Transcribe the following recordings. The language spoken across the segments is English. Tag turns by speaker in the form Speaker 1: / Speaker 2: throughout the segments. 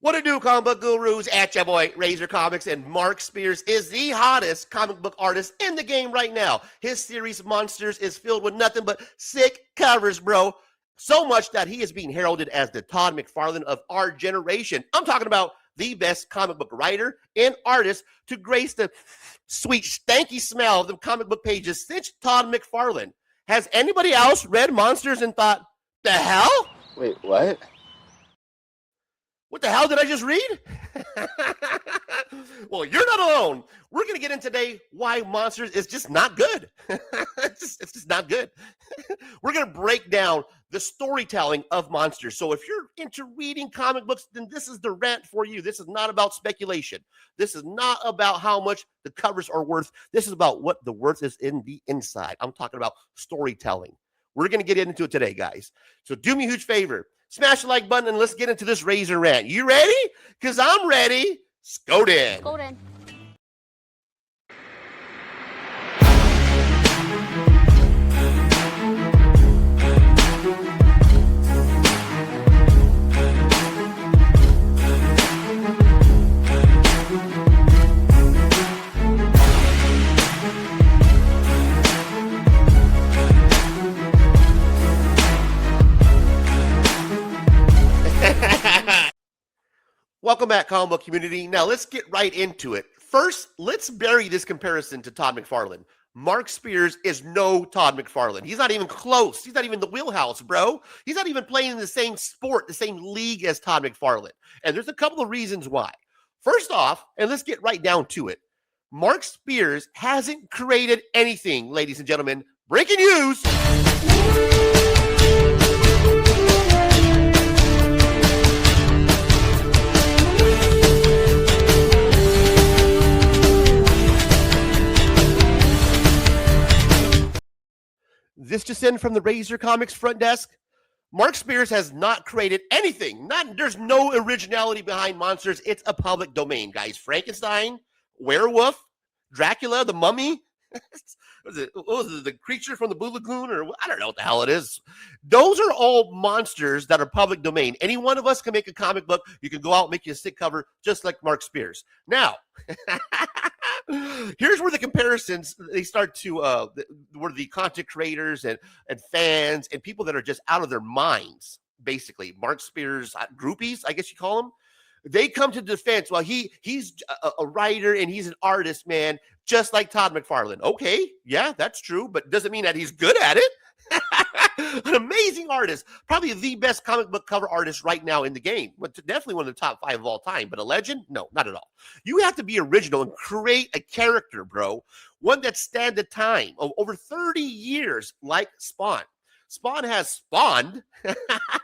Speaker 1: What to do, comic book gurus? At your boy, Razor Comics, and Mark Spears is the hottest comic book artist in the game right now. His series, Monsters, is filled with nothing but sick covers, bro. So much that he is being heralded as the Todd McFarlane of our generation. I'm talking about the best comic book writer and artist to grace the sweet, stanky smell of the comic book pages since Todd McFarlane. Has anybody else read Monsters and thought, the hell?
Speaker 2: Wait, what?
Speaker 1: What the hell did I just read? Well, you're not alone. We're going to get in today why Monsters is just not good. It's just not good. We're going to break down the storytelling of Monsters. So if you're into reading comic books, then this is the rant for you. This is not about speculation. This is not about how much the covers are worth. This is about what the worth is in the inside. I'm talking about storytelling. We're going to get into it today, guys. So do me a huge favor. Smash the like button and let's get into this Razor Rant. You ready? Because I'm ready. Scoden.
Speaker 3: Golden.
Speaker 1: Welcome back, comic book community. Now let's get right into it. First, let's bury this comparison to Todd McFarlane. Mark Spears is no Todd McFarlane. He's not even close. He's not even the wheelhouse, bro. He's not even playing in the same sport, the same league as Todd McFarlane. And there's a couple of reasons why. First off, and let's get right down to it, Mark Spears hasn't created anything, ladies and gentlemen. Breaking news. This just in from the Razor Comics front desk. Mark Spears has not created anything. There's no originality behind Monsters. It's a public domain, guys. Frankenstein, Werewolf, Dracula, the Mummy. What was it, the creature from the Blue Lagoon? Or I don't know what the hell it is. Those are all monsters that are public domain. Any one of us can make a comic book. You can go out and make you a stick cover just like Mark Spears. Now, here's where the comparisons, they start to, where the content creators and fans and people that are just out of their minds, basically, Mark Spears groupies, I guess you call them, they come to defense. Well, he's a writer and he's an artist, man, just like Todd McFarlane. Okay, yeah, that's true, but doesn't mean that he's good at it. An amazing artist, probably the best comic book cover artist right now in the game. But definitely one of the top 5 of all time. But a legend? No, not at all. You have to be original and create a character, bro. One that stand the time of over 30 years, like Spawn. Spawn has spawned,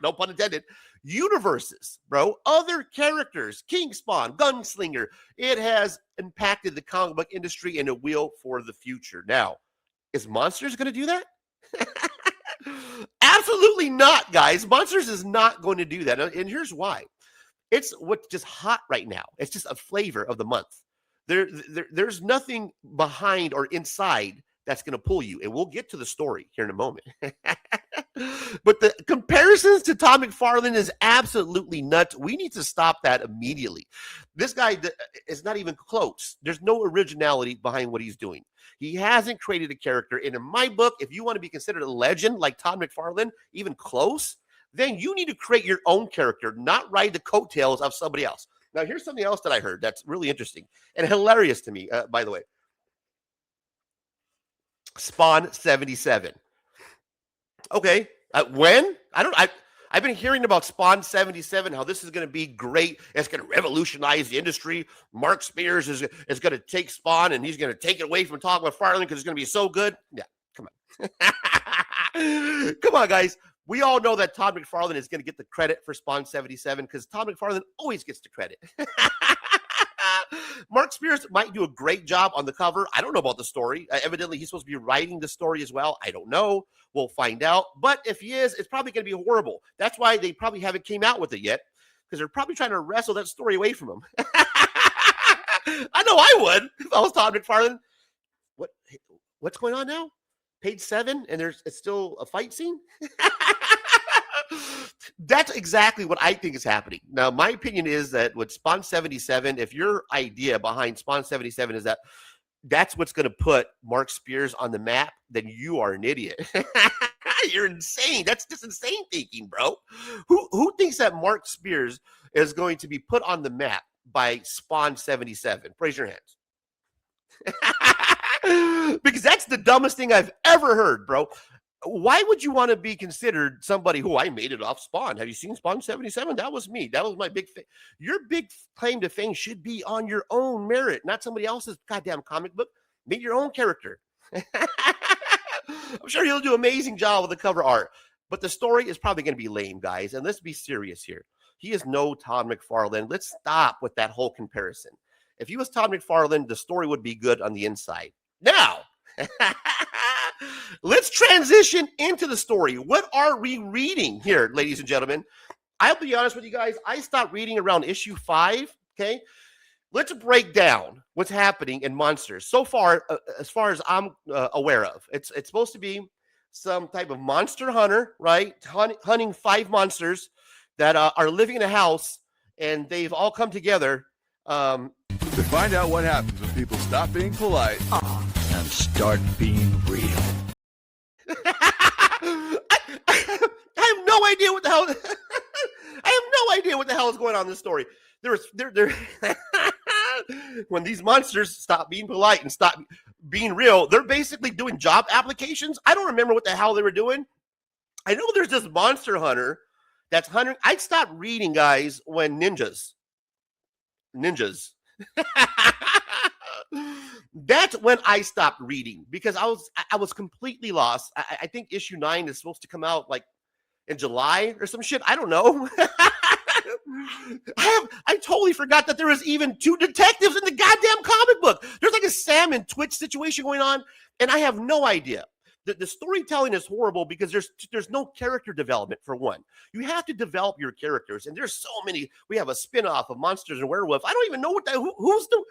Speaker 1: no pun intended, universes, bro. Other characters, King Spawn, Gunslinger. It has impacted the comic book industry and it will for the future. Now, is Monsters going to do that? Absolutely not, guys. Monsters is not going to do that. And here's why. It's what's just hot right now. It's just a flavor of the month. There's nothing behind or inside that's going to pull you. And we'll get to the story here in a moment. But the comparisons to Todd McFarlane is absolutely nuts. We need to stop that immediately. This guy is not even close. There's no originality behind what he's doing. He hasn't created a character. And in my book, if you want to be considered a legend like Todd McFarlane, even close, then you need to create your own character, not ride the coattails of somebody else. Now, here's something else that I heard that's really interesting and hilarious to me, by the way. Spawn 77. Okay. When? I've been hearing about Spawn 77, how this is going to be great. It's going to revolutionize the industry. Mark Spears is going to take Spawn and he's going to take it away from Todd McFarlane because it's going to be so good. Yeah, come on. Come on, guys. We all know that Todd McFarlane is going to get the credit for Spawn 77 because Todd McFarlane always gets the credit. Mark Spears might do a great job on the cover. I don't know about the story. Evidently, he's supposed to be writing the story as well. I don't know. We'll find out. But if he is, it's probably going to be horrible. That's why they probably haven't came out with it yet, because they're probably trying to wrestle that story away from him. I know I would if I was Todd McFarlane. What's going on now? Page 7, and it's still a fight scene? That's exactly what I think is happening. Now, my opinion is that with Spawn 77, if your idea behind Spawn 77 is that that's what's going to put Mark Spears on the map, then you are an idiot. You're insane. That's just insane thinking, bro. Who thinks that Mark Spears is going to be put on the map by Spawn 77? Raise your hands. Because that's the dumbest thing I've ever heard, bro. Why would you want to be considered somebody who I made it off Spawn? Have you seen Spawn 77? That was me. That was my big thing. Your big claim to fame should be on your own merit, not somebody else's goddamn comic book. Make your own character. I'm sure he'll do an amazing job with the cover art, but the story is probably going to be lame, guys. And let's be serious here. He is no Todd McFarlane. Let's stop with that whole comparison. If he was Todd McFarlane, the story would be good on the inside. Now, let's transition into the story. What are we reading here, ladies and gentlemen? I'll be honest with you guys. I stopped reading around issue 5. Okay. Let's break down what's happening in Monsters. So far, as far as I'm aware of, it's supposed to be some type of monster hunter, right? Hunting 5 monsters that are living in a house, and they've all come together.
Speaker 2: To find out what happens when people stop being polite and start being real.
Speaker 1: I have no idea what the hell. I have no idea what the hell is going on in this story. When these monsters stop being polite and stop being real, they're basically doing job applications. I don't remember what the hell they were doing. I know there's this monster hunter that's hunting. I stopped reading, guys, when ninjas. That's when I stopped reading because I was completely lost. I think issue 9 is supposed to come out like in July or some shit. I don't know. I totally forgot that there was even 2 detectives in the goddamn comic book. There's like a Sam and Twitch situation going on, and I have no idea. The storytelling is horrible because there's no character development, for one. You have to develop your characters, and there's so many. We have a spinoff of Monsters and Werewolves. I don't even know who's the.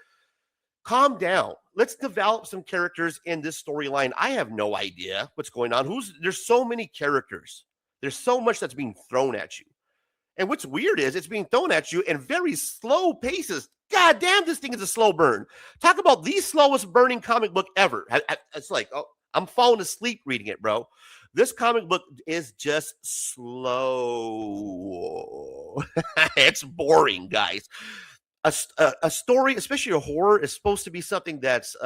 Speaker 1: Calm down. Let's develop some characters in this storyline. I have no idea what's going on. There's so many characters. There's so much that's being thrown at you. And what's weird is it's being thrown at you in very slow paces. God damn, this thing is a slow burn. Talk about the slowest burning comic book ever. It's like, oh, I'm falling asleep reading it, bro. This comic book is just slow. It's boring, guys. A story, especially a horror, is supposed to be something that's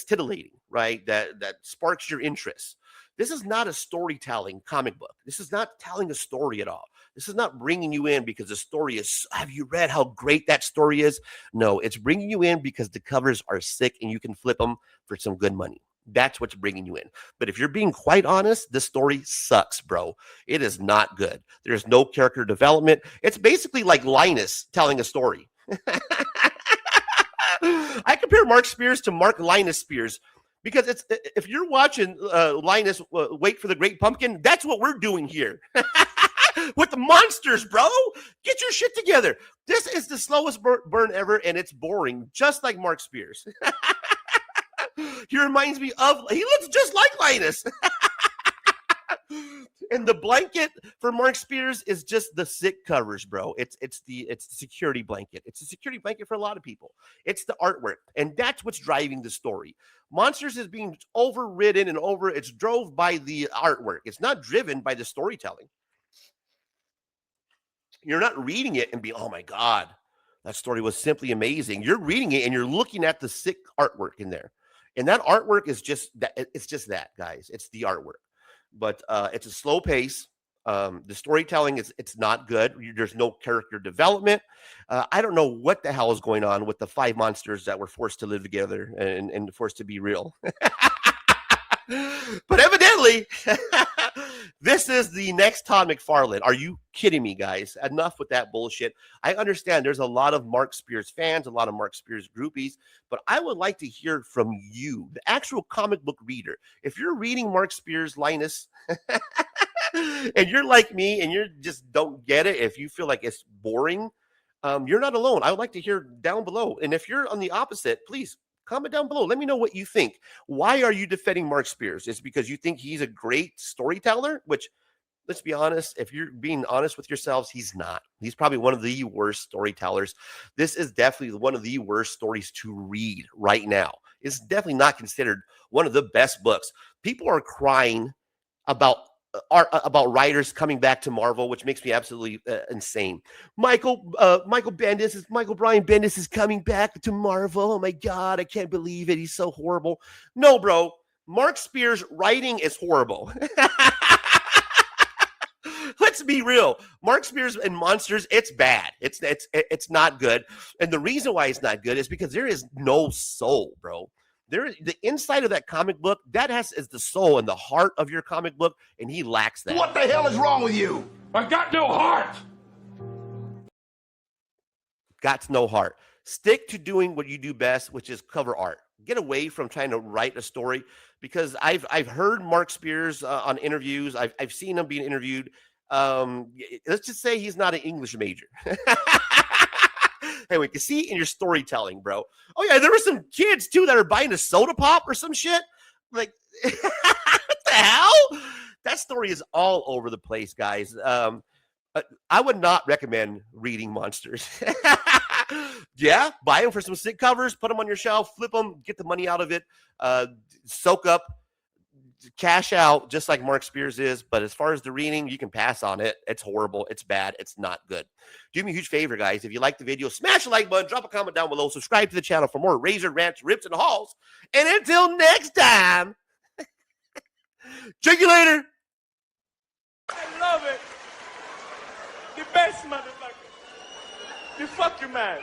Speaker 1: titillating, right? That sparks your interest. This is not a storytelling comic book. This is not telling a story at all. This is not bringing you in because the story is, have you read how great that story is? No, it's bringing you in because the covers are sick and you can flip them for some good money. That's what's bringing you in. But if you're being quite honest, this story sucks, bro. It is not good. There's no character development. It's basically like Linus telling a story. I compare Mark Spears to Mark Linus Spears because it's if you're watching Linus Wait for the Great Pumpkin, that's what we're doing here. With the monsters, bro. Get your shit together. This is the slowest burn ever, and it's boring, just like Mark Spears. He reminds me of, he looks just like Linus. And the blanket for Mark Spears is just the sick covers, bro. It's the security blanket. It's a security blanket for a lot of people. It's the artwork, and that's what's driving the story. Monsters is being overridden and it's drove by the artwork. It's not driven by the storytelling. You're not reading it and being, oh my God, that story was simply amazing. You're reading it and you're looking at the sick artwork in there. And that artwork is just that. It's just that, guys. It's the artwork. But it's a slow pace. The storytelling it's not good. There's no character development. I don't know what the hell is going on with the 5 monsters that were forced to live together and forced to be real. But evidently, this is the next Todd McFarlane. Are you kidding me, guys? Enough with that bullshit. I understand there's a lot of Mark Spears fans, a lot of Mark Spears groupies, but I would like to hear from you, the actual comic book reader. If you're reading Mark Spears, Linus, and you're like me and you just don't get it, if you feel like it's boring, you're not alone. I would like to hear down below. And if you're on the opposite, please comment down below. Let me know what you think. Why are you defending Mark Spears? Is it because you think he's a great storyteller? Which let's be honest. If you're being honest with yourselves, he's not. He's probably one of the worst storytellers. This is definitely one of the worst stories to read right now. It's definitely not considered one of the best books. People are crying about about writers coming back to Marvel, which makes me absolutely insane. Michael Brian Bendis is coming back to Marvel. Oh my God, I can't believe it. He's so horrible. No, bro. Mark Spears' writing is horrible. Let's be real. Mark Spears and Monsters, it's bad. It's not good. And the reason why it's not good is because there is no soul, bro. The inside of that comic book, is the soul and the heart of your comic book, and he lacks that.
Speaker 3: What the hell is wrong with you?
Speaker 4: I got no heart.
Speaker 1: Got no heart. Stick to doing what you do best, which is cover art. Get away from trying to write a story, because I've heard Mark Spears on interviews. I've seen him being interviewed. Let's just say he's not an English major. Hey, we can see in your storytelling, bro. Oh yeah, there were some kids too that are buying a soda pop or some shit. Like, what the hell? That story is all over the place, guys. I would not recommend reading Monsters. Yeah, buy them for some sick covers, put them on your shelf, flip them, get the money out of it, soak up, cash out, just like Mark Spears is. But as far as the reading, you can pass on it. It's horrible. It's bad. It's not good. Do me a huge favor, guys. If you like the video, smash the like button, drop a comment down below, subscribe to the channel for more Razor Rants, Rips, and Hauls. And until next time, check you later.
Speaker 4: I love it. The best motherfucker. You fuck your man.